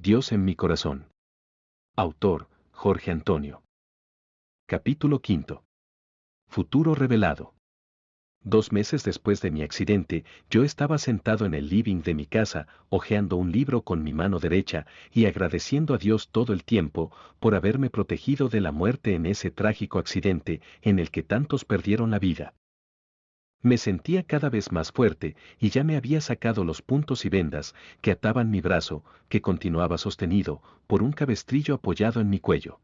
Dios en mi corazón. Autor, Jorge Antonio. Capítulo 5. Futuro revelado. 2 meses después de mi accidente, yo estaba sentado en el living de mi casa, hojeando un libro con mi mano derecha y agradeciendo a Dios todo el tiempo por haberme protegido de la muerte en ese trágico accidente en el que tantos perdieron la vida. Me sentía cada vez más fuerte y ya me había sacado los puntos y vendas que ataban mi brazo, que continuaba sostenido por un cabestrillo apoyado en mi cuello.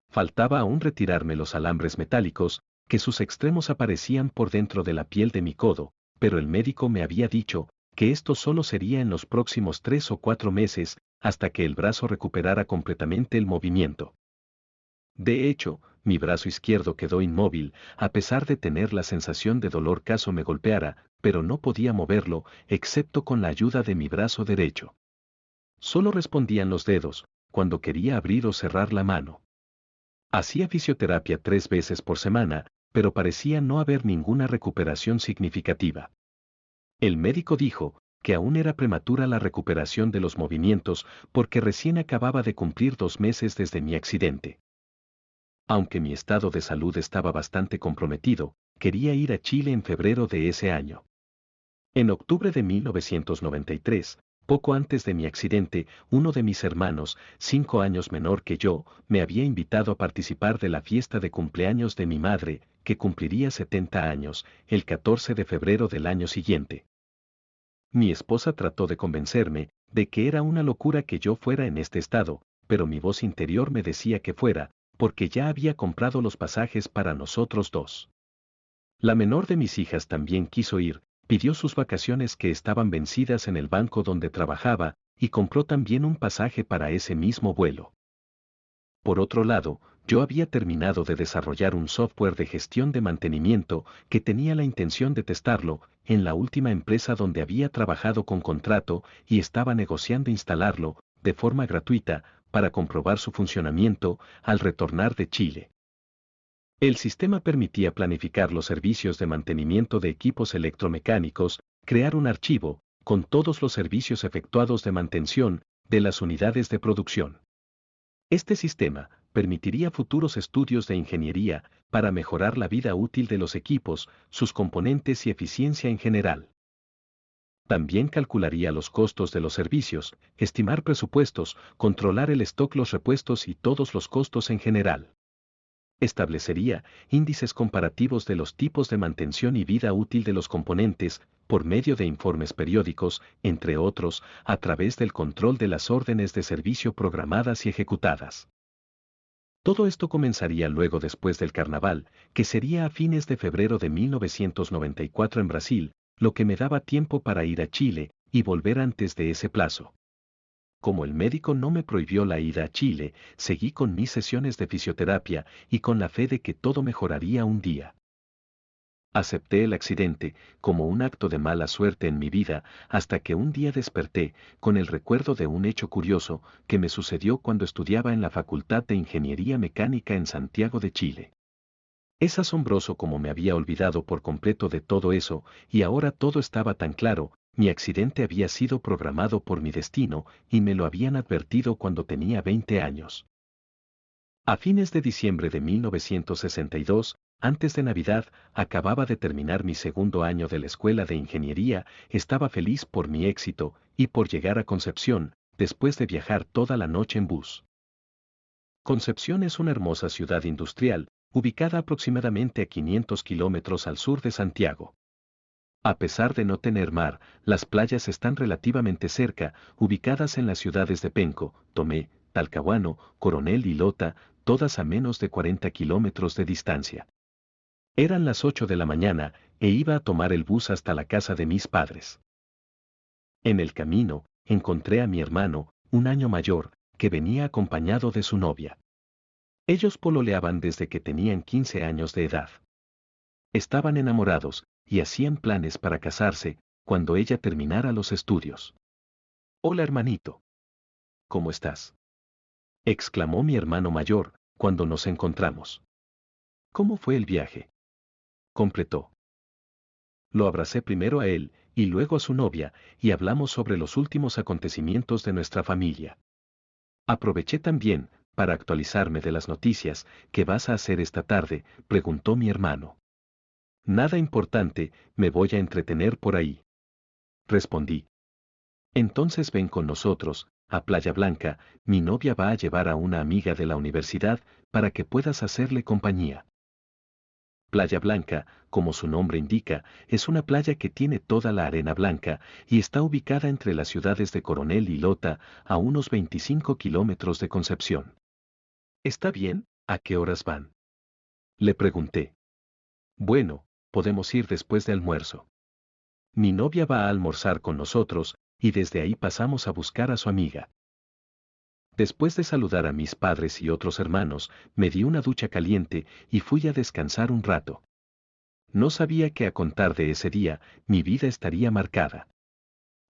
Faltaba aún retirarme los alambres metálicos, que sus extremos aparecían por dentro de la piel de mi codo, pero el médico me había dicho que esto solo sería en los próximos 3 o 4 meses, hasta que el brazo recuperara completamente el movimiento. De hecho, mi brazo izquierdo quedó inmóvil, a pesar de tener la sensación de dolor caso me golpeara, pero no podía moverlo, excepto con la ayuda de mi brazo derecho. Solo respondían los dedos, cuando quería abrir o cerrar la mano. Hacía fisioterapia 3 veces por semana, pero parecía no haber ninguna recuperación significativa. El médico dijo que aún era prematura la recuperación de los movimientos porque recién acababa de cumplir 2 meses desde mi accidente. Aunque mi estado de salud estaba bastante comprometido, quería ir a Chile en febrero de ese año. En octubre de 1993, poco antes de mi accidente, uno de mis hermanos, 5 años menor que yo, me había invitado a participar de la fiesta de cumpleaños de mi madre, que cumpliría 70 años, el 14 de febrero del año siguiente. Mi esposa trató de convencerme de que era una locura que yo fuera en este estado, pero mi voz interior me decía que fuera, porque ya había comprado los pasajes para nosotros dos. La menor de mis hijas también quiso ir, pidió sus vacaciones que estaban vencidas en el banco donde trabajaba, y compró también un pasaje para ese mismo vuelo. Por otro lado, yo había terminado de desarrollar un software de gestión de mantenimiento que tenía la intención de testarlo en la última empresa donde había trabajado con contrato y estaba negociando instalarlo, de forma gratuita, para comprobar su funcionamiento al retornar de Chile. El sistema permitía planificar los servicios de mantenimiento de equipos electromecánicos, crear un archivo, con todos los servicios efectuados de mantención, de las unidades de producción. Este sistema permitiría futuros estudios de ingeniería para mejorar la vida útil de los equipos, sus componentes y eficiencia en general. También calcularía los costos de los servicios, estimar presupuestos, controlar el stock, los repuestos y todos los costos en general. Establecería índices comparativos de los tipos de mantención y vida útil de los componentes, por medio de informes periódicos, entre otros, a través del control de las órdenes de servicio programadas y ejecutadas. Todo esto comenzaría luego después del carnaval, que sería a fines de febrero de 1994 en Brasil, lo que me daba tiempo para ir a Chile y volver antes de ese plazo. Como el médico no me prohibió la ida a Chile, seguí con mis sesiones de fisioterapia y con la fe de que todo mejoraría un día. Acepté el accidente como un acto de mala suerte en mi vida hasta que un día desperté con el recuerdo de un hecho curioso que me sucedió cuando estudiaba en la Facultad de Ingeniería Mecánica en Santiago de Chile. Es asombroso cómo me había olvidado por completo de todo eso, y ahora todo estaba tan claro. Mi accidente había sido programado por mi destino, y me lo habían advertido cuando tenía 20 años. A fines de diciembre de 1962, antes de Navidad, acababa de terminar mi segundo año de la escuela de ingeniería, estaba feliz por mi éxito, y por llegar a Concepción, después de viajar toda la noche en bus. Concepción es una hermosa ciudad industrial, ubicada aproximadamente a 500 kilómetros al sur de Santiago. A pesar de no tener mar, las playas están relativamente cerca, ubicadas en las ciudades de Penco, Tomé, Talcahuano, Coronel y Lota, todas a menos de 40 kilómetros de distancia. Eran las 8 de la mañana, e iba a tomar el bus hasta la casa de mis padres. En el camino, encontré a mi hermano, un año mayor, que venía acompañado de su novia. Ellos pololeaban desde que tenían 15 años de edad. Estaban enamorados, y hacían planes para casarse, cuando ella terminara los estudios. «Hola hermanito. ¿Cómo estás?», exclamó mi hermano mayor, cuando nos encontramos. «¿Cómo fue el viaje?», completó. Lo abracé primero a él, y luego a su novia, y hablamos sobre los últimos acontecimientos de nuestra familia. Aproveché también, para actualizarme de las noticias. ¿Qué vas a hacer esta tarde?, preguntó mi hermano. Nada importante, me voy a entretener por ahí. Respondí. Entonces ven con nosotros, a Playa Blanca. Mi novia va a llevar a una amiga de la universidad, para que puedas hacerle compañía. Playa Blanca, como su nombre indica, es una playa que tiene toda la arena blanca y está ubicada entre las ciudades de Coronel y Lota, a unos 25 kilómetros de Concepción. ¿Está bien? ¿A qué horas van?, le pregunté. Bueno, podemos ir después de almuerzo. Mi novia va a almorzar con nosotros, y desde ahí pasamos a buscar a su amiga. Después de saludar a mis padres y otros hermanos, me di una ducha caliente y fui a descansar un rato. No sabía que a contar de ese día, mi vida estaría marcada.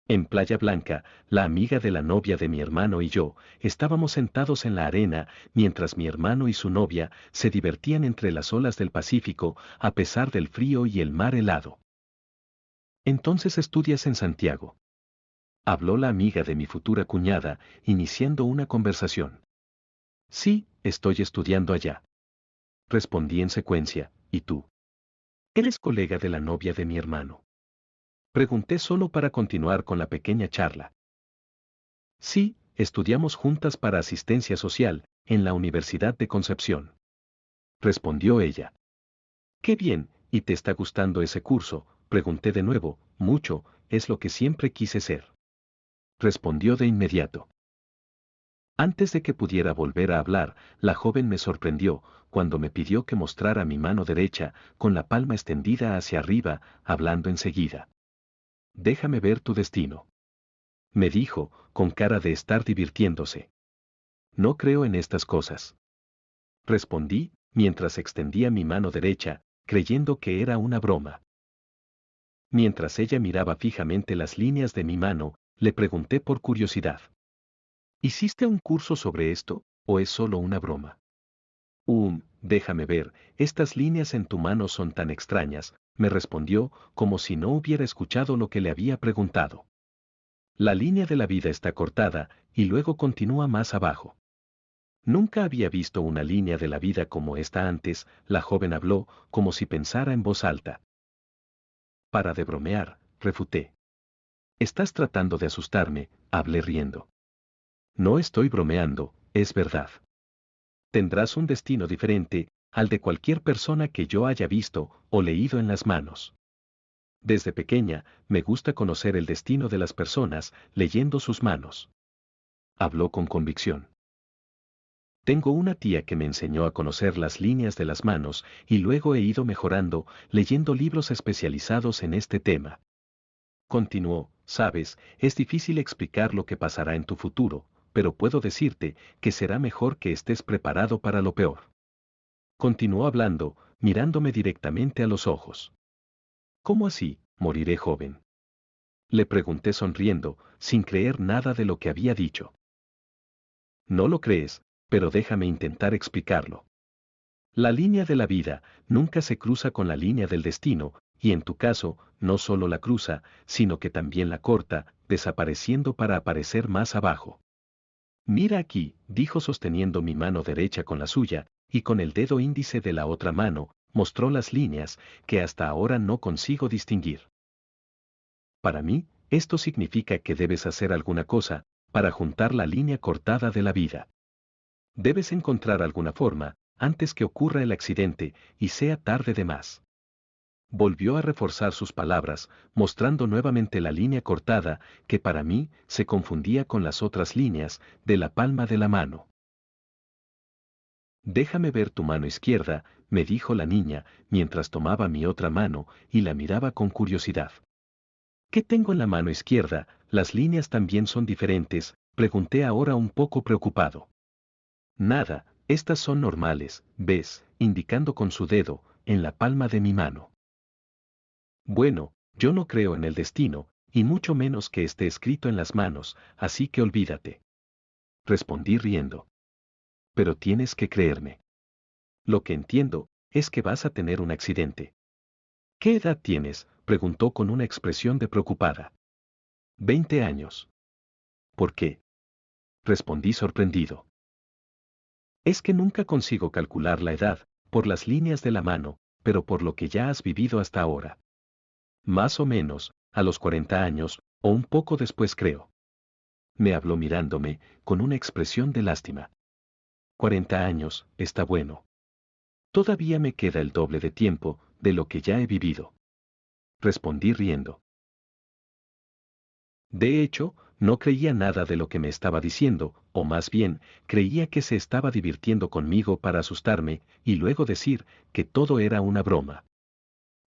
En Playa Blanca, la amiga de la novia de mi hermano y yo, estábamos sentados en la arena, mientras mi hermano y su novia se divertían entre las olas del Pacífico, a pesar del frío y el mar helado. ¿Entonces estudias en Santiago?, habló la amiga de mi futura cuñada, iniciando una conversación. Sí, estoy estudiando allá. Respondí en secuencia. ¿Y tú? ¿Eres colega de la novia de mi hermano?, pregunté solo para continuar con la pequeña charla. Sí, estudiamos juntas para asistencia social, en la Universidad de Concepción. Respondió ella. Qué bien, ¿y te está gustando ese curso?, pregunté de nuevo. Mucho, es lo que siempre quise ser. Respondió de inmediato. Antes de que pudiera volver a hablar, la joven me sorprendió, cuando me pidió que mostrara mi mano derecha, con la palma extendida hacia arriba, hablando enseguida. Déjame ver tu destino, me dijo, con cara de estar divirtiéndose. No creo en estas cosas. Respondí, mientras extendía mi mano derecha, creyendo que era una broma. Mientras ella miraba fijamente las líneas de mi mano, le pregunté por curiosidad. ¿Hiciste un curso sobre esto, o es solo una broma? Déjame ver, estas líneas en tu mano son tan extrañas, me respondió, como si no hubiera escuchado lo que le había preguntado. La línea de la vida está cortada, y luego continúa más abajo. Nunca había visto una línea de la vida como esta antes. La joven habló, como si pensara en voz alta. Para de bromear, refuté. Estás tratando de asustarme, hablé riendo. No estoy bromeando, es verdad. Tendrás un destino diferente al de cualquier persona que yo haya visto o leído en las manos. Desde pequeña, me gusta conocer el destino de las personas, leyendo sus manos. Habló con convicción. Tengo una tía que me enseñó a conocer las líneas de las manos, y luego he ido mejorando, leyendo libros especializados en este tema. Continuó. Sabes, es difícil explicar lo que pasará en tu futuro, pero puedo decirte que será mejor que estés preparado para lo peor. Continuó hablando, mirándome directamente a los ojos. ¿Cómo así, moriré joven?, le pregunté sonriendo, sin creer nada de lo que había dicho. No lo crees, pero déjame intentar explicarlo. La línea de la vida nunca se cruza con la línea del destino, y en tu caso, no solo la cruza, sino que también la corta, desapareciendo para aparecer más abajo. Mira aquí, dijo sosteniendo mi mano derecha con la suya, y con el dedo índice de la otra mano, mostró las líneas, que hasta ahora no consigo distinguir. Para mí, esto significa que debes hacer alguna cosa, para juntar la línea cortada de la vida. Debes encontrar alguna forma, antes que ocurra el accidente, y sea tarde de más. Volvió a reforzar sus palabras, mostrando nuevamente la línea cortada, que para mí se confundía con las otras líneas, de la palma de la mano. Déjame ver tu mano izquierda, me dijo la niña, mientras tomaba mi otra mano, y la miraba con curiosidad. ¿Qué tengo en la mano izquierda? ¿Las líneas también son diferentes?, pregunté ahora un poco preocupado. Nada, estas son normales, ¿ves?, indicando con su dedo, en la palma de mi mano. Bueno, yo no creo en el destino, y mucho menos que esté escrito en las manos, así que olvídate. Respondí riendo. Pero tienes que creerme. Lo que entiendo, es que vas a tener un accidente. ¿Qué edad tienes?, preguntó con una expresión de preocupada. 20 años. ¿Por qué? respondí sorprendido. Es que nunca consigo calcular la edad, por las líneas de la mano, pero por lo que ya has vivido hasta ahora. Más o menos, a los 40 años, o un poco después creo. Me habló mirándome, con una expresión de lástima. 40 años, está bueno. Todavía me queda el doble de tiempo, de lo que ya he vivido. Respondí riendo. De hecho, no creía nada de lo que me estaba diciendo, o más bien, creía que se estaba divirtiendo conmigo para asustarme, y luego decir que todo era una broma.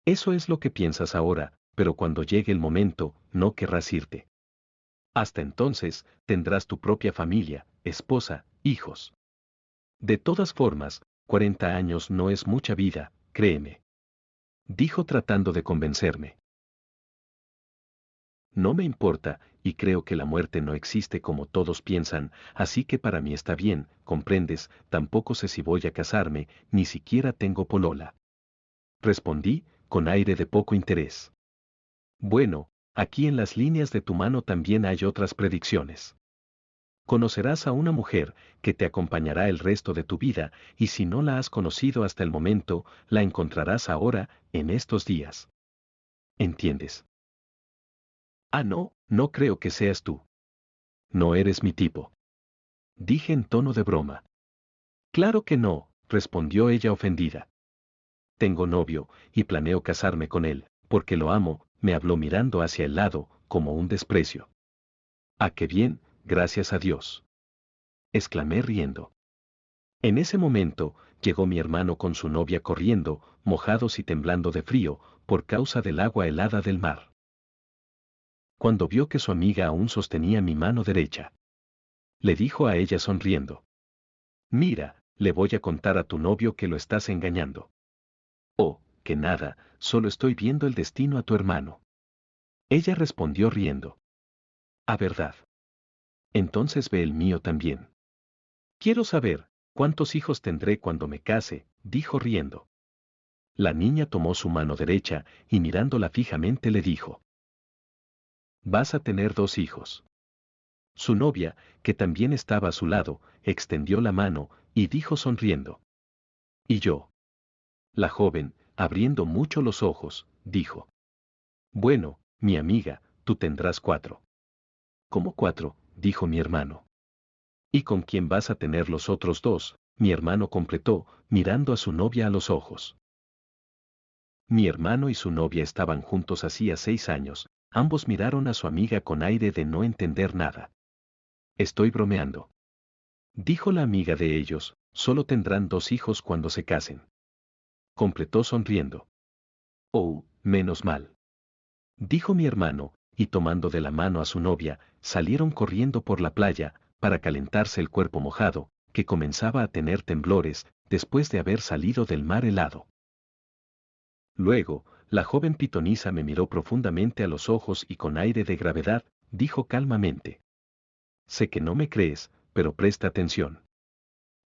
Eso es lo que piensas ahora, pero cuando llegue el momento, no querrás irte. Hasta entonces, tendrás tu propia familia, esposa, hijos. De todas formas, 40 años no es mucha vida, créeme. Dijo tratando de convencerme. No me importa, y creo que la muerte no existe como todos piensan, así que para mí está bien, comprendes, tampoco sé si voy a casarme, ni siquiera tengo polola. Respondí, con aire de poco interés. Bueno, aquí en las líneas de tu mano también hay otras predicciones. Conocerás a una mujer que te acompañará el resto de tu vida, y si no la has conocido hasta el momento, la encontrarás ahora, en estos días. ¿Entiendes? Ah, no, no creo que seas tú. No eres mi tipo. Dije en tono de broma. Claro que no, respondió ella ofendida. Tengo novio, y planeo casarme con él, porque lo amo, me habló mirando hacia el lado, como un desprecio. Ah, qué bien, gracias a Dios. Exclamé riendo. En ese momento, llegó mi hermano con su novia corriendo, mojados y temblando de frío, por causa del agua helada del mar. Cuando vio que su amiga aún sostenía mi mano derecha, le dijo a ella sonriendo. Mira, le voy a contar a tu novio que lo estás engañando. Oh, que nada, solo estoy viendo el destino a tu hermano. Ella respondió riendo. Ah, verdad. Entonces ve el mío también. Quiero saber, ¿cuántos hijos tendré cuando me case?, dijo riendo. La niña tomó su mano derecha y mirándola fijamente le dijo. Vas a tener 2 hijos. Su novia, que también estaba a su lado, extendió la mano y dijo sonriendo. ¿Y yo? La joven, abriendo mucho los ojos, dijo. Bueno, mi amiga, tú tendrás 4. ¿Cómo 4?, dijo mi hermano. ¿Y con quién vas a tener los otros 2?, mi hermano completó, mirando a su novia a los ojos. Mi hermano y su novia estaban juntos hacía 6 años, ambos miraron a su amiga con aire de no entender nada. Estoy bromeando. Dijo la amiga de ellos, solo tendrán 2 hijos cuando se casen. Completó sonriendo. Oh, menos mal. Dijo mi hermano, y tomando de la mano a su novia, salieron corriendo por la playa, para calentarse el cuerpo mojado, que comenzaba a tener temblores, después de haber salido del mar helado. Luego, la joven pitonisa me miró profundamente a los ojos y con aire de gravedad, dijo calmamente. Sé que no me crees, pero presta atención.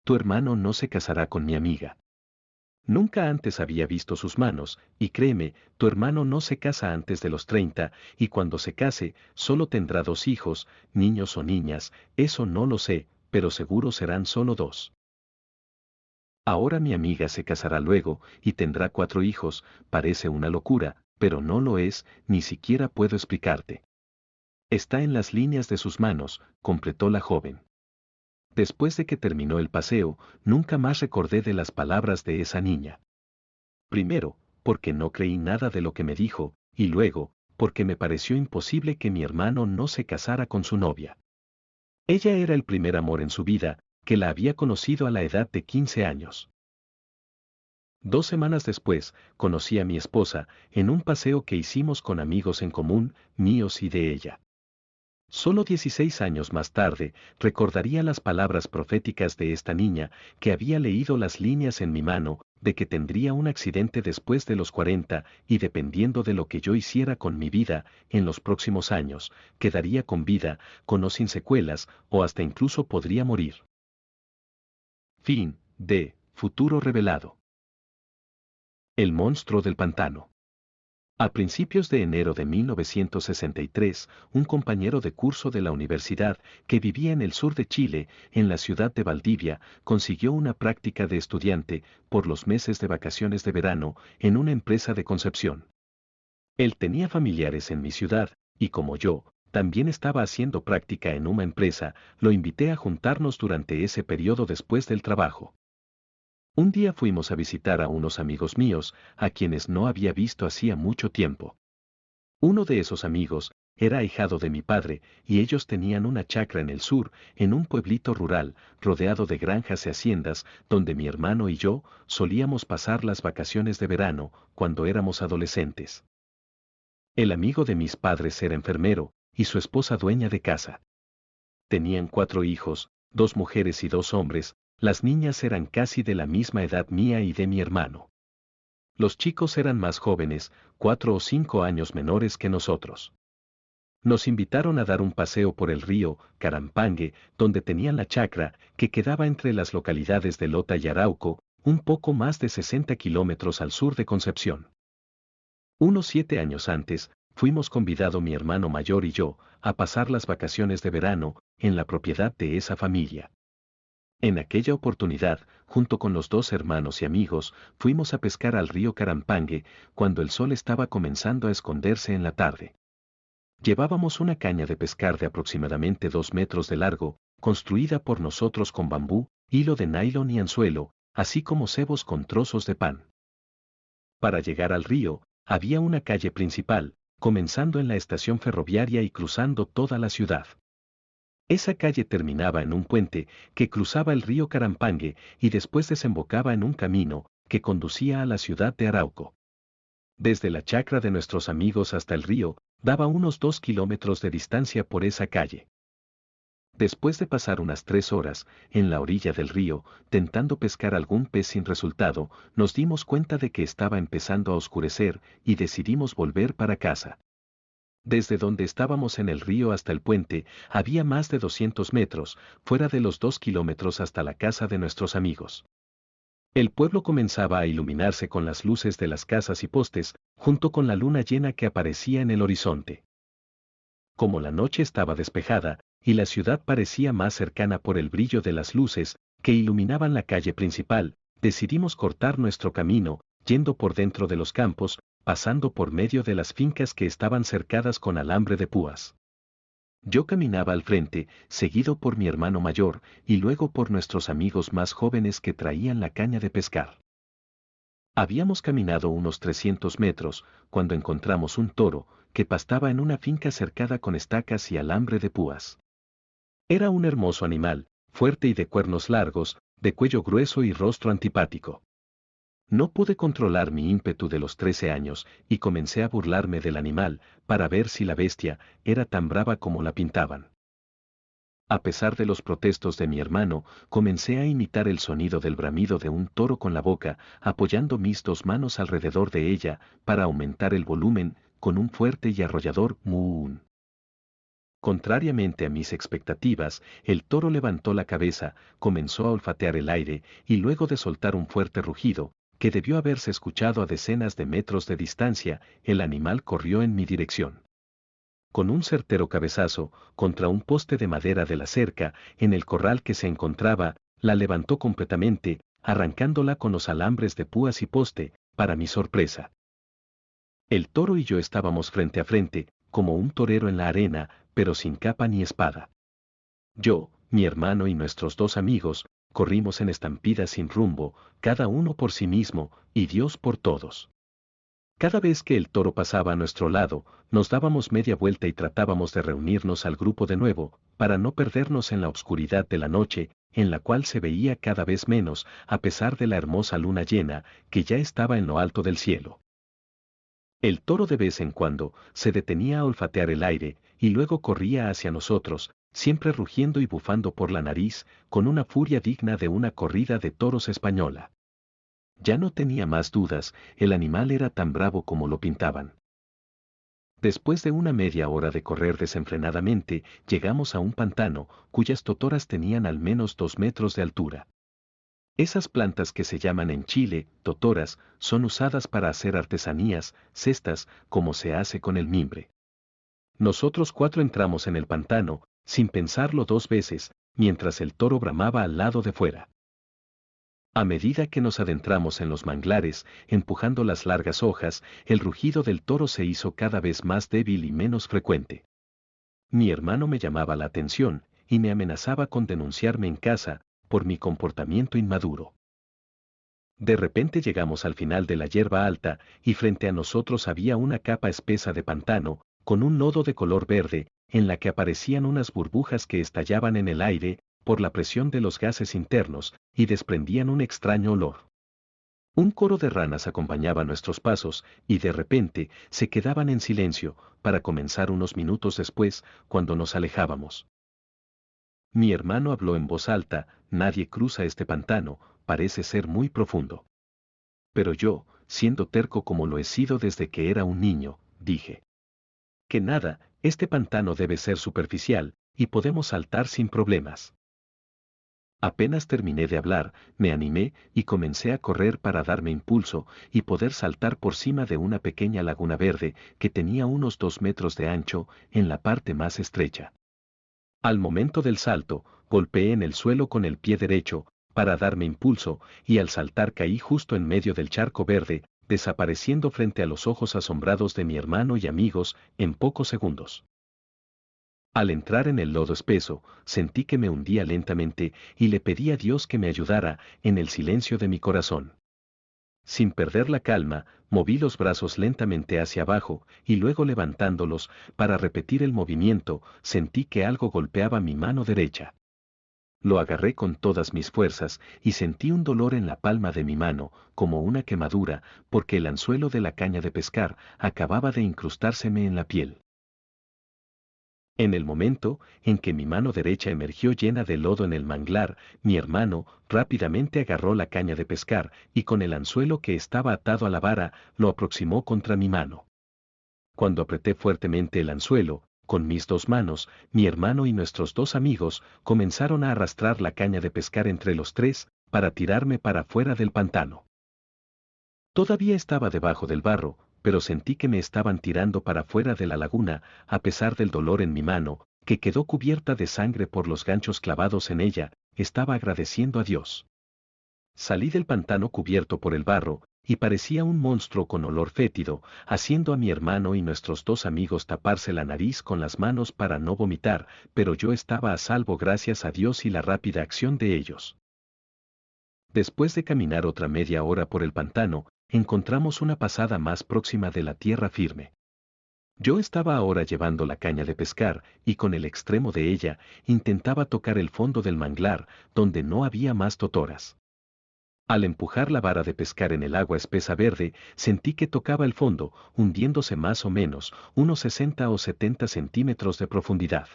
Tu hermano no se casará con mi amiga. Nunca antes había visto sus manos, y créeme, tu hermano no se casa antes de los 30, y cuando se case, solo tendrá 2 hijos, niños o niñas, eso no lo sé, pero seguro serán solo 2. Ahora mi amiga se casará luego, y tendrá 4 hijos, parece una locura, pero no lo es, ni siquiera puedo explicarte. Está en las líneas de sus manos, completó la joven. Después de que terminó el paseo, nunca más recordé de las palabras de esa niña. Primero, porque no creí nada de lo que me dijo, y luego, porque me pareció imposible que mi hermano no se casara con su novia. Ella era el primer amor en su vida, que la había conocido a la edad de 15 años. 2 semanas después, conocí a mi esposa, en un paseo que hicimos con amigos en común, míos y de ella. Solo 16 años más tarde, recordaría las palabras proféticas de esta niña, que había leído las líneas en mi mano, de que tendría un accidente después de los 40, y dependiendo de lo que yo hiciera con mi vida, en los próximos años, quedaría con vida, con o sin secuelas, o hasta incluso podría morir. Fin de Futuro revelado. El monstruo del pantano. A principios de enero de 1963, un compañero de curso de la universidad, que vivía en el sur de Chile, en la ciudad de Valdivia, consiguió una práctica de estudiante, por los meses de vacaciones de verano, en una empresa de Concepción. Él tenía familiares en mi ciudad, y como yo, también estaba haciendo práctica en una empresa, lo invité a juntarnos durante ese periodo después del trabajo. Un día fuimos a visitar a unos amigos míos, a quienes no había visto hacía mucho tiempo. Uno de esos amigos era ahijado de mi padre, y ellos tenían una chacra en el sur, en un pueblito rural, rodeado de granjas y haciendas, donde mi hermano y yo solíamos pasar las vacaciones de verano, cuando éramos adolescentes. El amigo de mis padres era enfermero, y su esposa dueña de casa. Tenían 4 hijos, 2 mujeres y 2 hombres. Las niñas eran casi de la misma edad mía y de mi hermano. Los chicos eran más jóvenes, 4 o 5 años menores que nosotros. Nos invitaron a dar un paseo por el río Carampangue, donde tenían la chacra, que quedaba entre las localidades de Lota y Arauco, un poco más de 60 kilómetros al sur de Concepción. Unos 7 años antes, fuimos convidado mi hermano mayor y yo, a pasar las vacaciones de verano, en la propiedad de esa familia. En aquella oportunidad, junto con los 2 hermanos y amigos, fuimos a pescar al río Carampangue, cuando el sol estaba comenzando a esconderse en la tarde. Llevábamos una caña de pescar de aproximadamente 2 metros de largo, construida por nosotros con bambú, hilo de nylon y anzuelo, así como cebos con trozos de pan. Para llegar al río, había una calle principal, comenzando en la estación ferroviaria y cruzando toda la ciudad. Esa calle terminaba en un puente que cruzaba el río Carampangue y después desembocaba en un camino que conducía a la ciudad de Arauco. Desde la chacra de nuestros amigos hasta el río, daba unos 2 kilómetros de distancia por esa calle. Después de pasar unas 3 horas en la orilla del río, tentando pescar algún pez sin resultado, nos dimos cuenta de que estaba empezando a oscurecer y decidimos volver para casa. Desde donde estábamos en el río hasta el puente, había más de 200 metros, fuera de los 2 kilómetros hasta la casa de nuestros amigos. El pueblo comenzaba a iluminarse con las luces de las casas y postes, junto con la luna llena que aparecía en el horizonte. Como la noche estaba despejada, y la ciudad parecía más cercana por el brillo de las luces que iluminaban la calle principal, decidimos cortar nuestro camino, yendo por dentro de los campos, pasando por medio de las fincas que estaban cercadas con alambre de púas. Yo caminaba al frente, seguido por mi hermano mayor, y luego por nuestros amigos más jóvenes que traían la caña de pescar. Habíamos caminado unos 300 metros, cuando encontramos un toro, que pastaba en una finca cercada con estacas y alambre de púas. Era un hermoso animal, fuerte y de cuernos largos, de cuello grueso y rostro antipático. No pude controlar mi ímpetu de los 13 años y comencé a burlarme del animal, para ver si la bestia era tan brava como la pintaban. A pesar de los protestos de mi hermano, comencé a imitar el sonido del bramido de un toro con la boca, apoyando mis 2 manos alrededor de ella, para aumentar el volumen, con un fuerte y arrollador muún. Contrariamente a mis expectativas, el toro levantó la cabeza, comenzó a olfatear el aire, y luego de soltar un fuerte rugido, que debió haberse escuchado a decenas de metros de distancia, el animal corrió en mi dirección. Con un certero cabezazo, contra un poste de madera de la cerca, en el corral que se encontraba, la levantó completamente, arrancándola con los alambres de púas y poste, para mi sorpresa. El toro y yo estábamos frente a frente, como un torero en la arena, pero sin capa ni espada. Yo, mi hermano y nuestros 2 amigos, corrimos en estampida sin rumbo, cada uno por sí mismo, y Dios por todos. Cada vez que el toro pasaba a nuestro lado, nos dábamos media vuelta y tratábamos de reunirnos al grupo de nuevo, para no perdernos en la oscuridad de la noche, en la cual se veía cada vez menos, a pesar de la hermosa luna llena, que ya estaba en lo alto del cielo. El toro de vez en cuando se detenía a olfatear el aire, y luego corría hacia nosotros, siempre rugiendo y bufando por la nariz, con una furia digna de una corrida de toros española. Ya no tenía más dudas, el animal era tan bravo como lo pintaban. Después de una media hora de correr desenfrenadamente, llegamos a un pantano, cuyas totoras tenían al menos 2 metros de altura. Esas plantas que se llaman en Chile, totoras, son usadas para hacer artesanías, cestas, como se hace con el mimbre. Nosotros cuatro entramos en el pantano, sin pensarlo dos veces, mientras el toro bramaba al lado de fuera. A medida que nos adentramos en los manglares, empujando las largas hojas, el rugido del toro se hizo cada vez más débil y menos frecuente. Mi hermano me llamaba la atención, y me amenazaba con denunciarme en casa, por mi comportamiento inmaduro. De repente llegamos al final de la hierba alta, y frente a nosotros había una capa espesa de pantano, con un lodo de color verde, en la que aparecían unas burbujas que estallaban en el aire, por la presión de los gases internos, y desprendían un extraño olor. Un coro de ranas acompañaba nuestros pasos, y de repente, se quedaban en silencio, para comenzar unos minutos después, cuando nos alejábamos. Mi hermano habló en voz alta: nadie cruza este pantano, parece ser muy profundo. Pero yo, siendo terco como lo he sido desde que era un niño, dije: que nada, este pantano debe ser superficial, y podemos saltar sin problemas. Apenas terminé de hablar, me animé y comencé a correr para darme impulso y poder saltar por cima de una pequeña laguna verde que tenía unos 2 metros de ancho en la parte más estrecha. Al momento del salto, golpeé en el suelo con el pie derecho, para darme impulso, y al saltar caí justo en medio del charco verde, desapareciendo frente a los ojos asombrados de mi hermano y amigos, en pocos segundos. Al entrar en el lodo espeso, sentí que me hundía lentamente, y le pedí a Dios que me ayudara, en el silencio de mi corazón. Sin perder la calma, moví los brazos lentamente hacia abajo, y luego levantándolos, para repetir el movimiento, sentí que algo golpeaba mi mano derecha. Lo agarré con todas mis fuerzas, y sentí un dolor en la palma de mi mano, como una quemadura, porque el anzuelo de la caña de pescar acababa de incrustárseme en la piel. En el momento en que mi mano derecha emergió llena de lodo en el manglar, mi hermano rápidamente agarró la caña de pescar y con el anzuelo que estaba atado a la vara, lo aproximó contra mi mano. Cuando apreté fuertemente el anzuelo, con mis 2 manos, mi hermano y nuestros 2 amigos comenzaron a arrastrar la caña de pescar entre los 3, para tirarme para fuera del pantano. Todavía estaba debajo del barro, pero sentí que me estaban tirando para fuera de la laguna, a pesar del dolor en mi mano, que quedó cubierta de sangre por los ganchos clavados en ella. Estaba agradeciendo a Dios. Salí del pantano cubierto por el barro, y parecía un monstruo con olor fétido, haciendo a mi hermano y nuestros 2 amigos taparse la nariz con las manos para no vomitar, pero yo estaba a salvo gracias a Dios y la rápida acción de ellos. Después de caminar otra media hora por el pantano, encontramos una pasada más próxima de la tierra firme. Yo estaba ahora llevando la caña de pescar, y con el extremo de ella, intentaba tocar el fondo del manglar, donde no había más totoras. Al empujar la vara de pescar en el agua espesa verde, sentí que tocaba el fondo, hundiéndose más o menos, unos 60 o 70 centímetros de profundidad.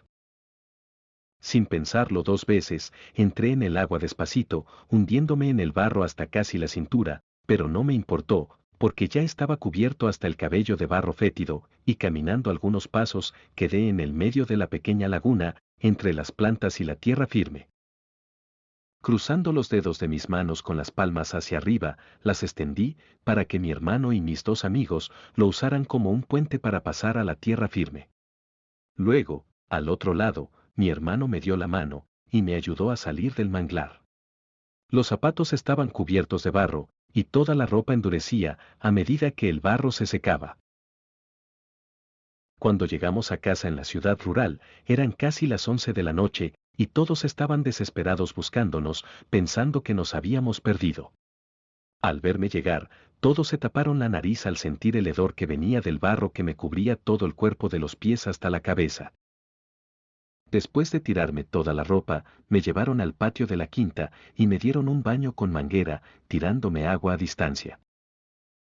Sin pensarlo 2 veces, entré en el agua despacito, hundiéndome en el barro hasta casi la cintura, pero no me importó, porque ya estaba cubierto hasta el cabello de barro fétido, y caminando algunos pasos, quedé en el medio de la pequeña laguna, entre las plantas y la tierra firme. Cruzando los dedos de mis manos con las palmas hacia arriba, las extendí, para que mi hermano y mis 2 amigos lo usaran como un puente para pasar a la tierra firme. Luego, al otro lado, mi hermano me dio la mano, y me ayudó a salir del manglar. Los zapatos estaban cubiertos de barro, y toda la ropa endurecía a medida que el barro se secaba. Cuando llegamos a casa en la ciudad rural, eran casi las 11 de la noche, y todos estaban desesperados buscándonos, pensando que nos habíamos perdido. Al verme llegar, todos se taparon la nariz al sentir el hedor que venía del barro que me cubría todo el cuerpo de los pies hasta la cabeza. Después de tirarme toda la ropa, me llevaron al patio de la quinta y me dieron un baño con manguera, tirándome agua a distancia.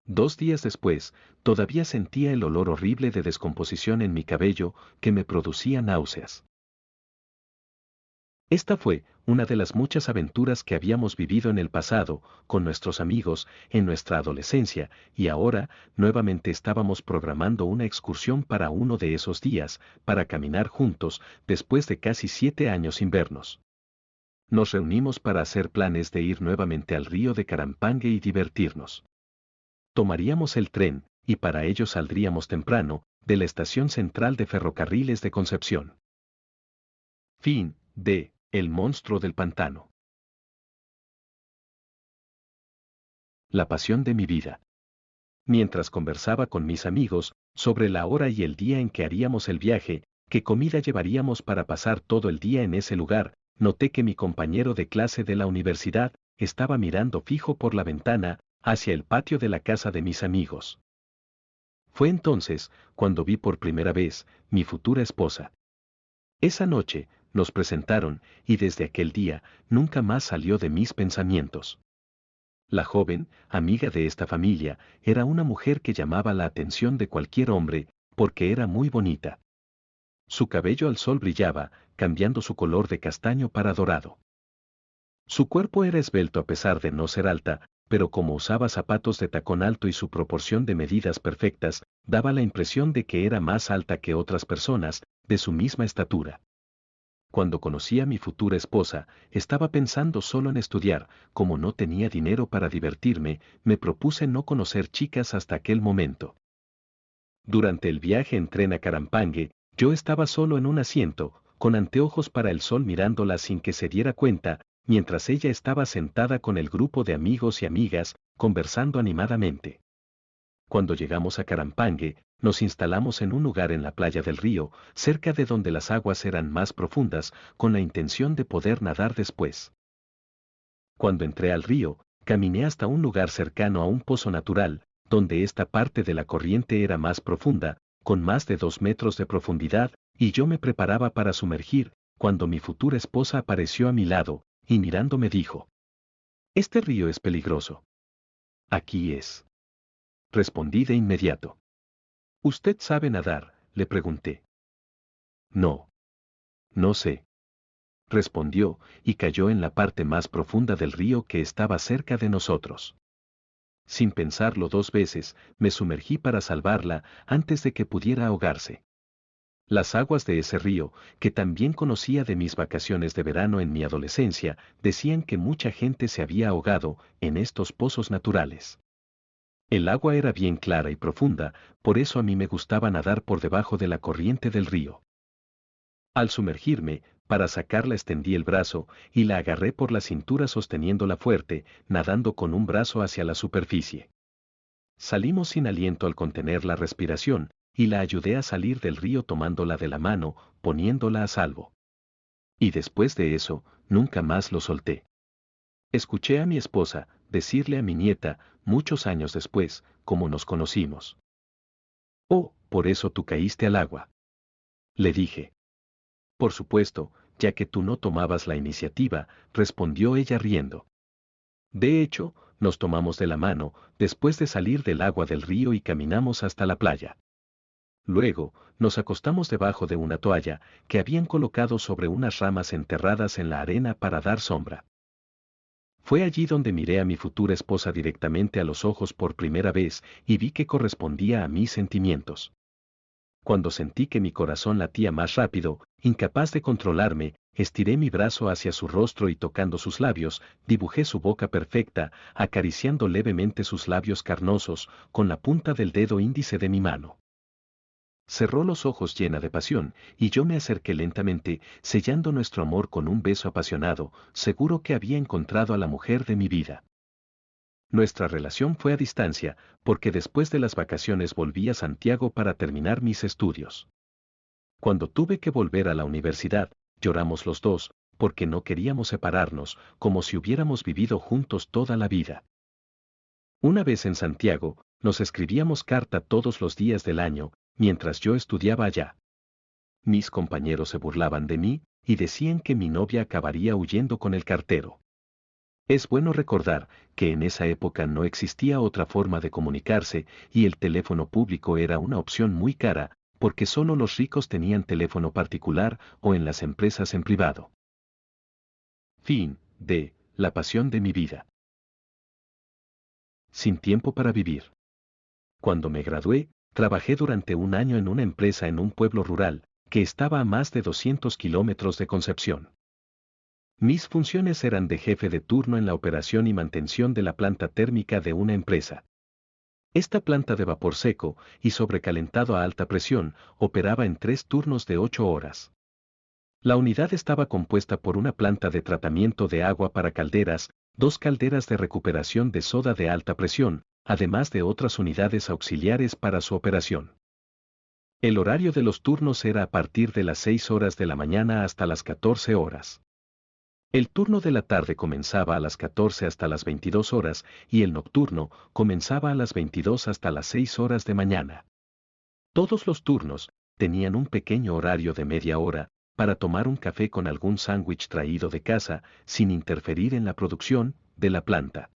2 días después, todavía sentía el olor horrible de descomposición en mi cabello que me producía náuseas. Esta fue una de las muchas aventuras que habíamos vivido en el pasado, con nuestros amigos, en nuestra adolescencia, y ahora, nuevamente estábamos programando una excursión para uno de esos días, para caminar juntos, después de casi 7 años sin vernos. Nos reunimos para hacer planes de ir nuevamente al río de Carampangue y divertirnos. Tomaríamos el tren, y para ello saldríamos temprano, de la estación central de ferrocarriles de Concepción. Fin de El monstruo del pantano. La pasión de mi vida. Mientras conversaba con mis amigos sobre la hora y el día en que haríamos el viaje, qué comida llevaríamos para pasar todo el día en ese lugar, noté que mi compañero de clase de la universidad estaba mirando fijo por la ventana hacia el patio de la casa de mis amigos. Fue entonces cuando vi por primera vez mi futura esposa. Esa noche nos presentaron y desde aquel día nunca más salió de mis pensamientos. La joven, amiga de esta familia, era una mujer que llamaba la atención de cualquier hombre, porque era muy bonita. Su cabello al sol brillaba, cambiando su color de castaño para dorado. Su cuerpo era esbelto a pesar de no ser alta, pero como usaba zapatos de tacón alto y su proporción de medidas perfectas, daba la impresión de que era más alta que otras personas, de su misma estatura. Cuando conocí a mi futura esposa, estaba pensando solo en estudiar, como no tenía dinero para divertirme, me propuse no conocer chicas hasta aquel momento. Durante el viaje en tren a Carampangue, yo estaba solo en un asiento, con anteojos para el sol mirándola sin que se diera cuenta, mientras ella estaba sentada con el grupo de amigos y amigas, conversando animadamente. Cuando llegamos a Carampangue, nos instalamos en un lugar en la playa del río, cerca de donde las aguas eran más profundas, con la intención de poder nadar después. Cuando entré al río, caminé hasta un lugar cercano a un pozo natural, donde esta parte de la corriente era más profunda, con más de 2 metros de profundidad, y yo me preparaba para sumergir, cuando mi futura esposa apareció a mi lado, y mirándome dijo: «Este río es peligroso». «Aquí es», respondí de inmediato. «¿Usted sabe nadar?», le pregunté. «No. No sé», respondió, y cayó en la parte más profunda del río que estaba cerca de nosotros. Sin pensarlo 2 veces, me sumergí para salvarla antes de que pudiera ahogarse. Las aguas de ese río, que también conocía de mis vacaciones de verano en mi adolescencia, decían que mucha gente se había ahogado en estos pozos naturales. El agua era bien clara y profunda, por eso a mí me gustaba nadar por debajo de la corriente del río. Al sumergirme, para sacarla extendí el brazo y la agarré por la cintura sosteniéndola fuerte, nadando con un brazo hacia la superficie. Salimos sin aliento al contener la respiración, y la ayudé a salir del río tomándola de la mano, poniéndola a salvo. Y después de eso, nunca más lo solté. Escuché a mi esposa decirle a mi nieta, muchos años después, cómo nos conocimos. «Oh, por eso tú caíste al agua», le dije. «Por supuesto, ya que tú no tomabas la iniciativa», respondió ella riendo. De hecho, nos tomamos de la mano, después de salir del agua del río y caminamos hasta la playa. Luego, nos acostamos debajo de una toalla que habían colocado sobre unas ramas enterradas en la arena para dar sombra. Fue allí donde miré a mi futura esposa directamente a los ojos por primera vez y vi que correspondía a mis sentimientos. Cuando sentí que mi corazón latía más rápido, incapaz de controlarme, estiré mi brazo hacia su rostro y tocando sus labios, dibujé su boca perfecta, acariciando levemente sus labios carnosos, con la punta del dedo índice de mi mano. Cerró los ojos llena de pasión, y yo me acerqué lentamente, sellando nuestro amor con un beso apasionado, seguro que había encontrado a la mujer de mi vida. Nuestra relación fue a distancia, porque después de las vacaciones volví a Santiago para terminar mis estudios. Cuando tuve que volver a la universidad, lloramos los dos, porque no queríamos separarnos, como si hubiéramos vivido juntos toda la vida. Una vez en Santiago, nos escribíamos carta todos los días del año, mientras yo estudiaba allá. Mis compañeros se burlaban de mí, y decían que mi novia acabaría huyendo con el cartero. Es bueno recordar que en esa época no existía otra forma de comunicarse y el teléfono público era una opción muy cara, porque solo los ricos tenían teléfono particular o en las empresas en privado. Fin de La pasión de mi vida. Sin tiempo para vivir. Cuando me gradué, trabajé durante un año en una empresa en un pueblo rural, que estaba a más de 200 kilómetros de Concepción. Mis funciones eran de jefe de turno en la operación y mantención de la planta térmica de una empresa. Esta planta de vapor seco y sobrecalentado a alta presión operaba en 3 turnos de 8 horas. La unidad estaba compuesta por una planta de tratamiento de agua para calderas, 2 calderas de recuperación de soda de alta presión, además de otras unidades auxiliares para su operación. El horario de los turnos era a partir de las 6 horas de la mañana hasta las 14 horas. El turno de la tarde comenzaba a las 14 hasta las 22 horas y el nocturno comenzaba a las 22 hasta las 6 horas de mañana. Todos los turnos tenían un pequeño horario de media hora para tomar un café con algún sándwich traído de casa sin interferir en la producción de la planta.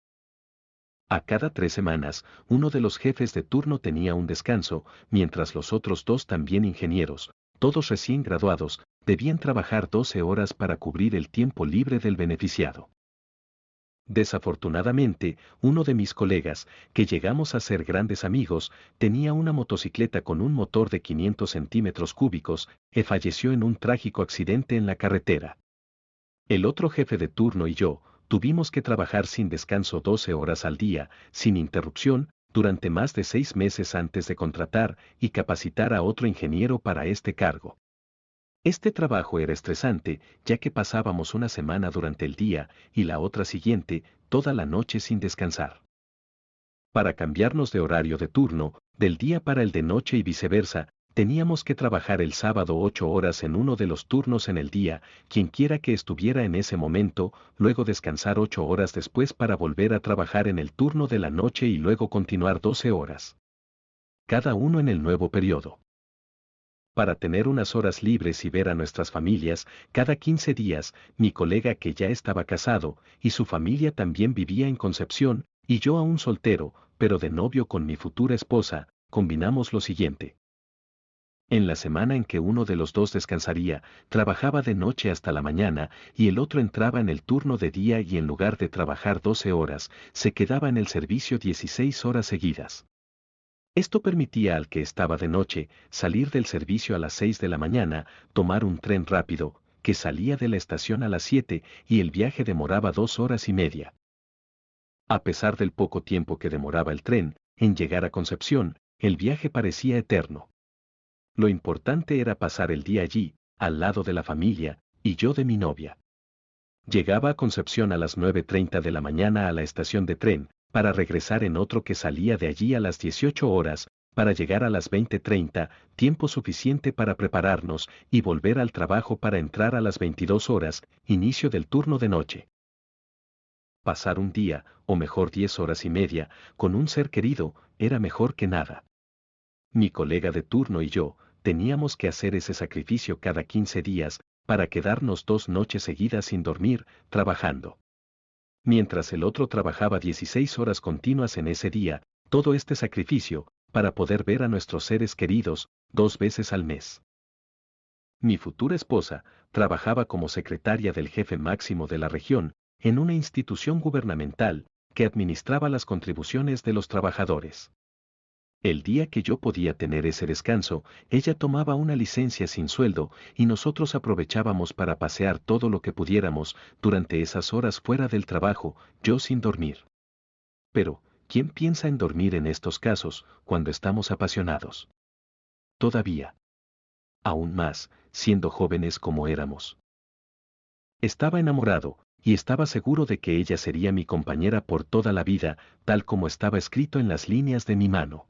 A cada 3 semanas, uno de los jefes de turno tenía un descanso, mientras los otros dos, también ingenieros, todos recién graduados, debían trabajar 12 horas para cubrir el tiempo libre del beneficiado. Desafortunadamente, uno de mis colegas, que llegamos a ser grandes amigos, tenía una motocicleta con un motor de 500 centímetros cúbicos, y falleció en un trágico accidente en la carretera. El otro jefe de turno y yo, tuvimos que trabajar sin descanso 12 horas al día, sin interrupción, durante más de 6 meses antes de contratar y capacitar a otro ingeniero para este cargo. Este trabajo era estresante, ya que pasábamos una semana durante el día y la otra siguiente, toda la noche sin descansar. Para cambiarnos de horario de turno, del día para el de noche y viceversa, teníamos que trabajar el sábado 8 horas en uno de los turnos en el día, quienquiera que estuviera en ese momento, luego descansar 8 horas después para volver a trabajar en el turno de la noche y luego continuar 12 horas. Cada uno en el nuevo periodo. Para tener unas horas libres y ver a nuestras familias, cada 15 días, mi colega, que ya estaba casado, y su familia también vivía en Concepción, y yo aún soltero, pero de novio con mi futura esposa, combinamos lo siguiente. En la semana en que uno de los dos descansaría, trabajaba de noche hasta la mañana, y el otro entraba en el turno de día y en lugar de trabajar 12 horas, se quedaba en el servicio 16 horas seguidas. Esto permitía al que estaba de noche salir del servicio a las 6 de la mañana, tomar un tren rápido, que salía de la estación a las 7 y el viaje demoraba 2 horas y media. A pesar del poco tiempo que demoraba el tren en llegar a Concepción, el viaje parecía eterno. Lo importante era pasar el día allí, al lado de la familia, y yo de mi novia. Llegaba a Concepción a las 9:30 de la mañana a la estación de tren, para regresar en otro que salía de allí a las 18 horas, para llegar a las 20:30, tiempo suficiente para prepararnos y volver al trabajo para entrar a las 22 horas, inicio del turno de noche. Pasar un día, o mejor 10 horas y media, con un ser querido, era mejor que nada. Mi colega de turno y yo, teníamos que hacer ese sacrificio cada 15 días, para quedarnos 2 noches seguidas sin dormir, trabajando. Mientras el otro trabajaba 16 horas continuas en ese día, todo este sacrificio, para poder ver a nuestros seres queridos, 2 veces al mes. Mi futura esposa trabajaba como secretaria del jefe máximo de la región, en una institución gubernamental, que administraba las contribuciones de los trabajadores. El día que yo podía tener ese descanso, ella tomaba una licencia sin sueldo y nosotros aprovechábamos para pasear todo lo que pudiéramos durante esas horas fuera del trabajo, yo sin dormir. Pero, ¿quién piensa en dormir en estos casos, cuando estamos apasionados? Todavía. Aún más, siendo jóvenes como éramos. Estaba enamorado, y estaba seguro de que ella sería mi compañera por toda la vida, tal como estaba escrito en las líneas de mi mano.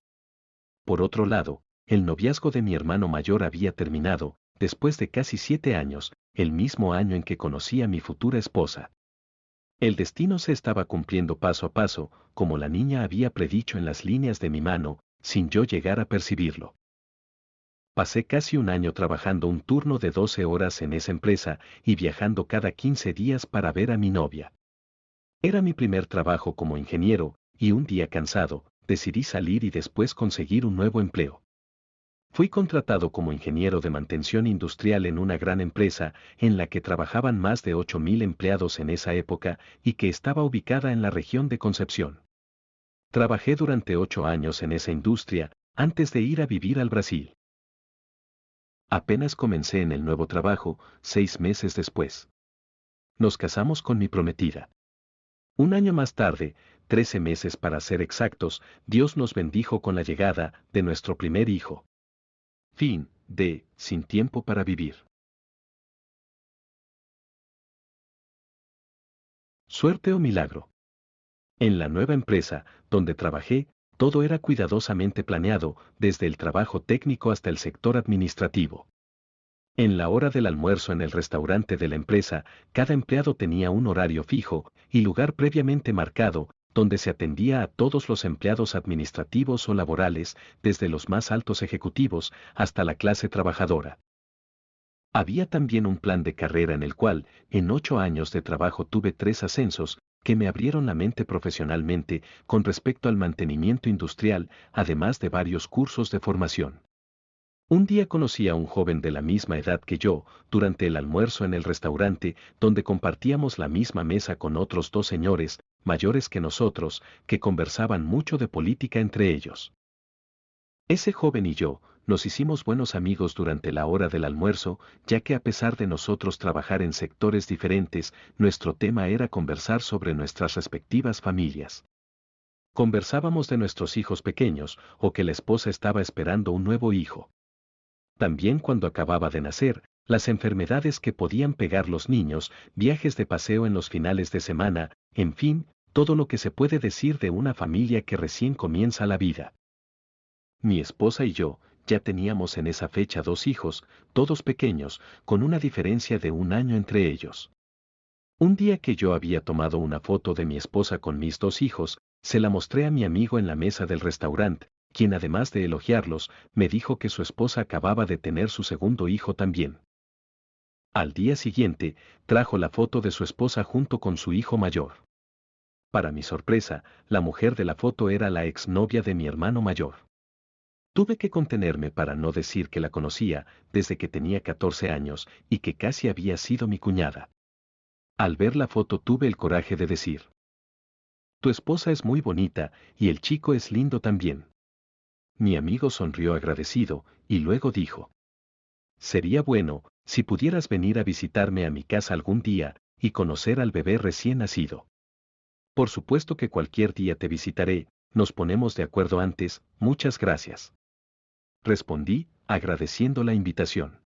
Por otro lado, el noviazgo de mi hermano mayor había terminado, después de casi 7 años, el mismo año en que conocí a mi futura esposa. El destino se estaba cumpliendo paso a paso, como la niña había predicho en las líneas de mi mano, sin yo llegar a percibirlo. Pasé casi un año trabajando un turno de 12 horas en esa empresa y viajando cada 15 días para ver a mi novia. Era mi primer trabajo como ingeniero, y un día cansado, decidí salir y después conseguir un nuevo empleo. Fui contratado como ingeniero de mantención industrial en una gran empresa, en la que trabajaban más de 8,000 empleados en esa época y que estaba ubicada en la región de Concepción. Trabajé durante 8 años en esa industria, antes de ir a vivir al Brasil. Apenas comencé en el nuevo trabajo, 6 meses después. nos casamos con mi prometida. Un año más tarde, 13 meses para ser exactos, Dios nos bendijo con la llegada de nuestro primer hijo. Fin de Sin tiempo para vivir. Suerte o milagro. En la nueva empresa, donde trabajé, todo era cuidadosamente planeado, desde el trabajo técnico hasta el sector administrativo. En la hora del almuerzo en el restaurante de la empresa, cada empleado tenía un horario fijo y lugar previamente marcado, donde se atendía a todos los empleados administrativos o laborales, desde los más altos ejecutivos hasta la clase trabajadora. Había también un plan de carrera en el cual, en 8 años de trabajo tuve 3 ascensos, que me abrieron la mente profesionalmente con respecto al mantenimiento industrial, además de varios cursos de formación. Un día conocí a un joven de la misma edad que yo, durante el almuerzo en el restaurante, donde compartíamos la misma mesa con otros 2 señores, mayores que nosotros, que conversaban mucho de política entre ellos. Ese joven y yo, nos hicimos buenos amigos durante la hora del almuerzo, ya que a pesar de nosotros trabajar en sectores diferentes, nuestro tema era conversar sobre nuestras respectivas familias. Conversábamos de nuestros hijos pequeños, o que la esposa estaba esperando un nuevo hijo. También cuando acababa de nacer, las enfermedades que podían pegar los niños, viajes de paseo en los finales de semana, en fin, todo lo que se puede decir de una familia que recién comienza la vida. Mi esposa y yo, ya teníamos en esa fecha 2 hijos, todos pequeños, con una diferencia de 1 año entre ellos. Un día que yo había tomado una foto de mi esposa con mis 2 hijos, se la mostré a mi amigo en la mesa del restaurante, quien además de elogiarlos, me dijo que su esposa acababa de tener su segundo hijo también. Al día siguiente, trajo la foto de su esposa junto con su hijo mayor. Para mi sorpresa, la mujer de la foto era la exnovia de mi hermano mayor. Tuve que contenerme para no decir que la conocía desde que tenía 14 años y que casi había sido mi cuñada. Al ver la foto tuve el coraje de decir: tu esposa es muy bonita y el chico es lindo también. Mi amigo sonrió agradecido y luego dijo: sería bueno si pudieras venir a visitarme a mi casa algún día y conocer al bebé recién nacido. Por supuesto que cualquier día te visitaré, nos ponemos de acuerdo antes, muchas gracias. Respondí, agradeciendo la invitación.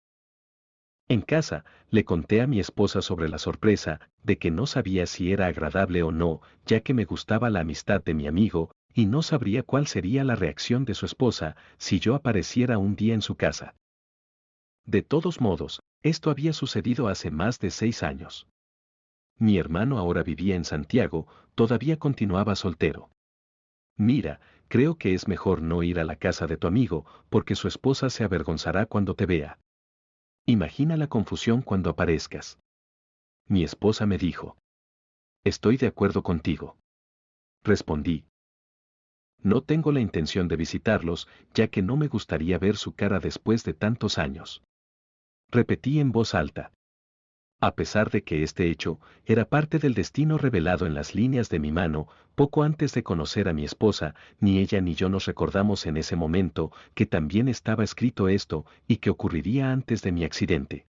En casa, le conté a mi esposa sobre la sorpresa, de que no sabía si era agradable o no, ya que me gustaba la amistad de mi amigo, y no sabría cuál sería la reacción de su esposa si yo apareciera un día en su casa. De todos modos, esto había sucedido hace más de 6 años. Mi hermano ahora vivía en Santiago, todavía continuaba soltero. Mira, creo que es mejor no ir a la casa de tu amigo, porque su esposa se avergonzará cuando te vea. Imagina la confusión cuando aparezcas. Mi esposa me dijo: estoy de acuerdo contigo. Respondí: no tengo la intención de visitarlos, ya que no me gustaría ver su cara después de tantos años. Repetí en voz alta. A pesar de que este hecho era parte del destino revelado en las líneas de mi mano, poco antes de conocer a mi esposa, ni ella ni yo nos recordamos en ese momento que también estaba escrito esto y que ocurriría antes de mi accidente.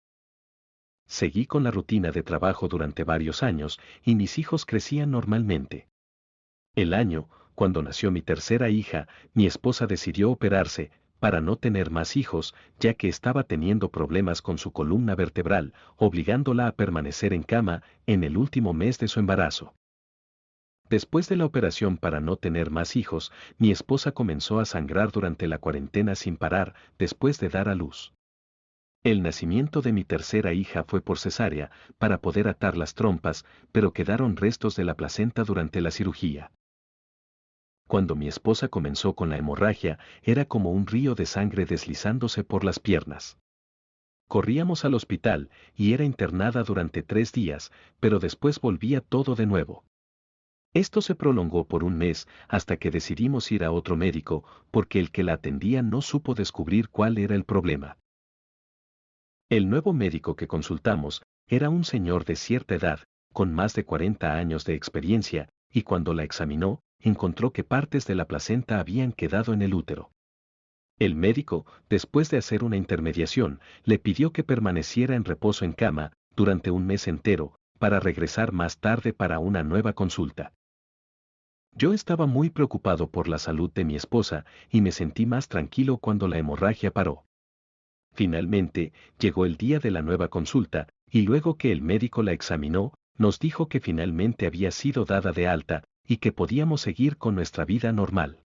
Seguí con la rutina de trabajo durante varios años y mis hijos crecían normalmente. El año, cuando nació mi tercera hija, mi esposa decidió operarse, para no tener más hijos, ya que estaba teniendo problemas con su columna vertebral, obligándola a permanecer en cama en el último mes de su embarazo. Después de la operación para no tener más hijos, mi esposa comenzó a sangrar durante la cuarentena sin parar, después de dar a luz. El nacimiento de mi tercera hija fue por cesárea, para poder atar las trompas, pero quedaron restos de la placenta durante la cirugía. Cuando mi esposa comenzó con la hemorragia, era como un río de sangre deslizándose por las piernas. Corríamos al hospital y era internada durante 3 días, pero después volvía todo de nuevo. Esto se prolongó por un mes hasta que decidimos ir a otro médico, porque el que la atendía no supo descubrir cuál era el problema. El nuevo médico que consultamos era un señor de cierta edad, con más de 40 años de experiencia, y cuando la examinó, encontró que partes de la placenta habían quedado en el útero. El médico, después de hacer una intermediación, le pidió que permaneciera en reposo en cama durante un mes entero, para regresar más tarde para una nueva consulta. Yo estaba muy preocupado por la salud de mi esposa y me sentí más tranquilo cuando la hemorragia paró. Finalmente, llegó el día de la nueva consulta, y luego que el médico la examinó, nos dijo que finalmente había sido dada de alta y que podíamos seguir con nuestra vida normal.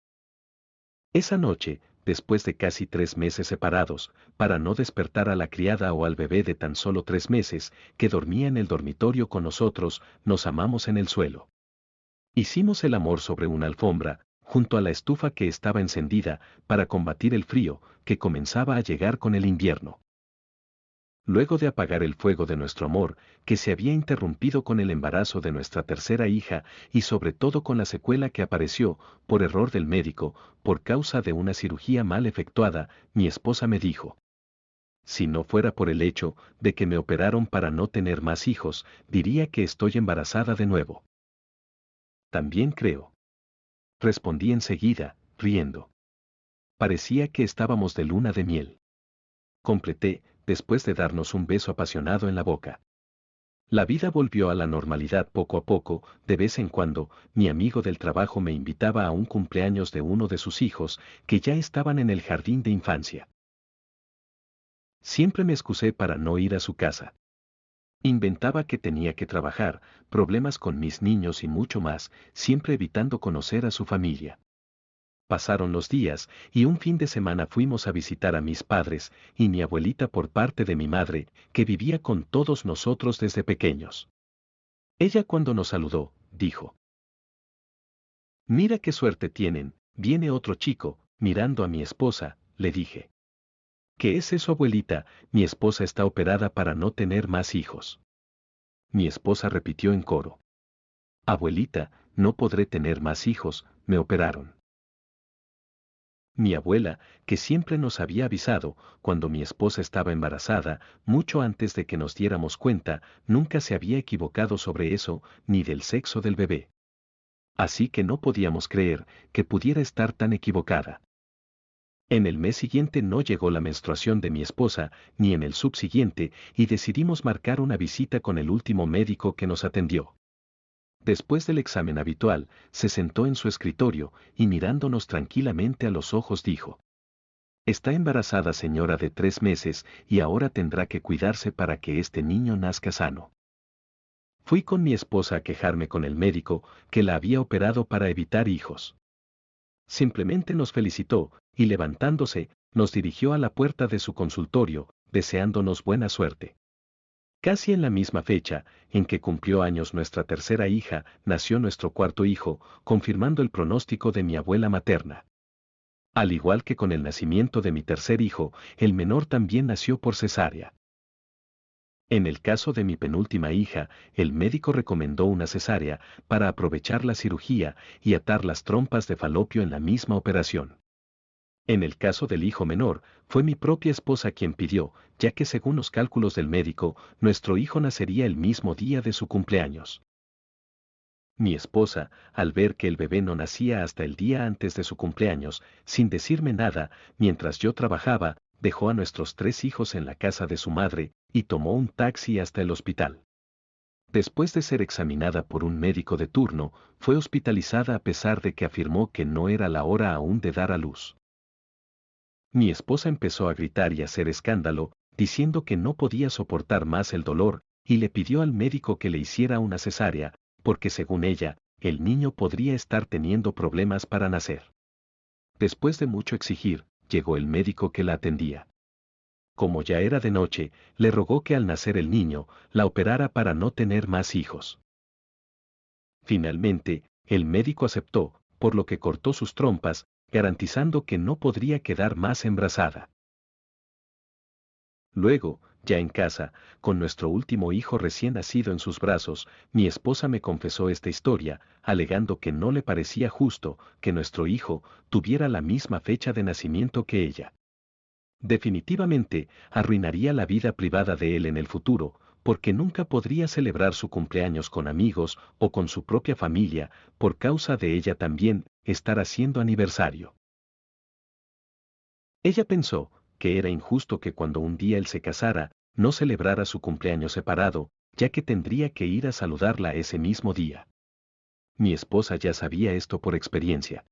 Esa noche, después de casi 3 meses separados, para no despertar a la criada o al bebé de tan solo 3 meses, que dormía en el dormitorio con nosotros, nos amamos en el suelo. Hicimos el amor sobre una alfombra, junto a la estufa que estaba encendida, para combatir el frío, que comenzaba a llegar con el invierno. Luego de apagar el fuego de nuestro amor, que se había interrumpido con el embarazo de nuestra tercera hija y sobre todo con la secuela que apareció, por error del médico, por causa de una cirugía mal efectuada, mi esposa me dijo: si no fuera por el hecho de que me operaron para no tener más hijos, diría que estoy embarazada de nuevo. También creo. Respondí enseguida, riendo. Parecía que estábamos de luna de miel. Completé, después de darnos un beso apasionado en la boca. La vida volvió a la normalidad poco a poco. De vez en cuando, mi amigo del trabajo me invitaba a un cumpleaños de uno de sus hijos, que ya estaban en el jardín de infancia. Siempre me excusé para no ir a su casa. Inventaba que tenía que trabajar, problemas con mis niños y mucho más, siempre evitando conocer a su familia. Pasaron los días, y un fin de semana fuimos a visitar a mis padres y mi abuelita por parte de mi madre, que vivía con todos nosotros desde pequeños. Ella, cuando nos saludó, dijo: mira qué suerte tienen, viene otro chico. Mirando a mi esposa, le dije: ¿qué es eso, abuelita? Mi esposa está operada para no tener más hijos. Mi esposa repitió en coro: abuelita, no podré tener más hijos, me operaron. Mi abuela, que siempre nos había avisado, cuando mi esposa estaba embarazada, mucho antes de que nos diéramos cuenta, nunca se había equivocado sobre eso, ni del sexo del bebé. Así que no podíamos creer que pudiera estar tan equivocada. En el mes siguiente no llegó la menstruación de mi esposa, ni en el subsiguiente, y decidimos marcar una visita con el último médico que nos atendió. Después del examen habitual, se sentó en su escritorio y mirándonos tranquilamente a los ojos dijo: está embarazada, señora, de 3 meses, y ahora tendrá que cuidarse para que este niño nazca sano. Fui con mi esposa a quejarme con el médico, que la había operado para evitar hijos. Simplemente nos felicitó, y levantándose, nos dirigió a la puerta de su consultorio, deseándonos buena suerte. Casi en la misma fecha en que cumplió años nuestra tercera hija, nació nuestro cuarto hijo, confirmando el pronóstico de mi abuela materna. Al igual que con el nacimiento de mi tercer hijo, el menor también nació por cesárea. En el caso de mi penúltima hija, el médico recomendó una cesárea para aprovechar la cirugía y atar las trompas de falopio en la misma operación. En el caso del hijo menor, fue mi propia esposa quien pidió, ya que según los cálculos del médico, nuestro hijo nacería el mismo día de su cumpleaños. Mi esposa, al ver que el bebé no nacía hasta el día antes de su cumpleaños, sin decirme nada, mientras yo trabajaba, dejó a nuestros 3 hijos en la casa de su madre y tomó un taxi hasta el hospital. Después de ser examinada por un médico de turno, fue hospitalizada a pesar de que afirmó que no era la hora aún de dar a luz. Mi esposa empezó a gritar y hacer escándalo, diciendo que no podía soportar más el dolor, y le pidió al médico que le hiciera una cesárea, porque según ella, el niño podría estar teniendo problemas para nacer. Después de mucho exigir, llegó el médico que la atendía. Como ya era de noche, le rogó que al nacer el niño, la operara para no tener más hijos. Finalmente, el médico aceptó, por lo que cortó sus trompas, garantizando que no podría quedar más embarazada. Luego, ya en casa, con nuestro último hijo recién nacido en sus brazos, mi esposa me confesó esta historia, alegando que no le parecía justo que nuestro hijo tuviera la misma fecha de nacimiento que ella. Definitivamente, arruinaría la vida privada de él en el futuro, porque nunca podría celebrar su cumpleaños con amigos o con su propia familia, por causa de ella también estar haciendo aniversario. Ella pensó que era injusto que cuando un día él se casara, no celebrara su cumpleaños separado, ya que tendría que ir a saludarla ese mismo día. Mi esposa ya sabía esto por experiencia.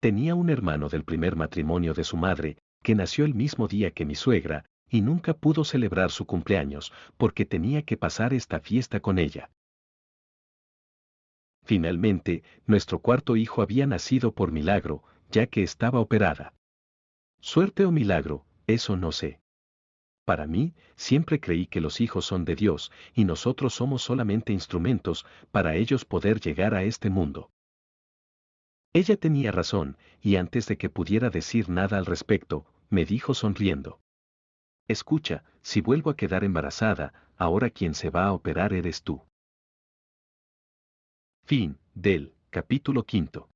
Tenía un hermano del primer matrimonio de su madre, que nació el mismo día que mi suegra, y nunca pudo celebrar su cumpleaños, porque tenía que pasar esta fiesta con ella. Finalmente, nuestro cuarto hijo había nacido por milagro, ya que estaba operada. Suerte o milagro, eso no sé. Para mí, siempre creí que los hijos son de Dios, y nosotros somos solamente instrumentos para ellos poder llegar a este mundo. Ella tenía razón, y antes de que pudiera decir nada al respecto, me dijo sonriendo: escucha, si vuelvo a quedar embarazada, ahora quien se va a operar eres tú. Fin del capítulo 5.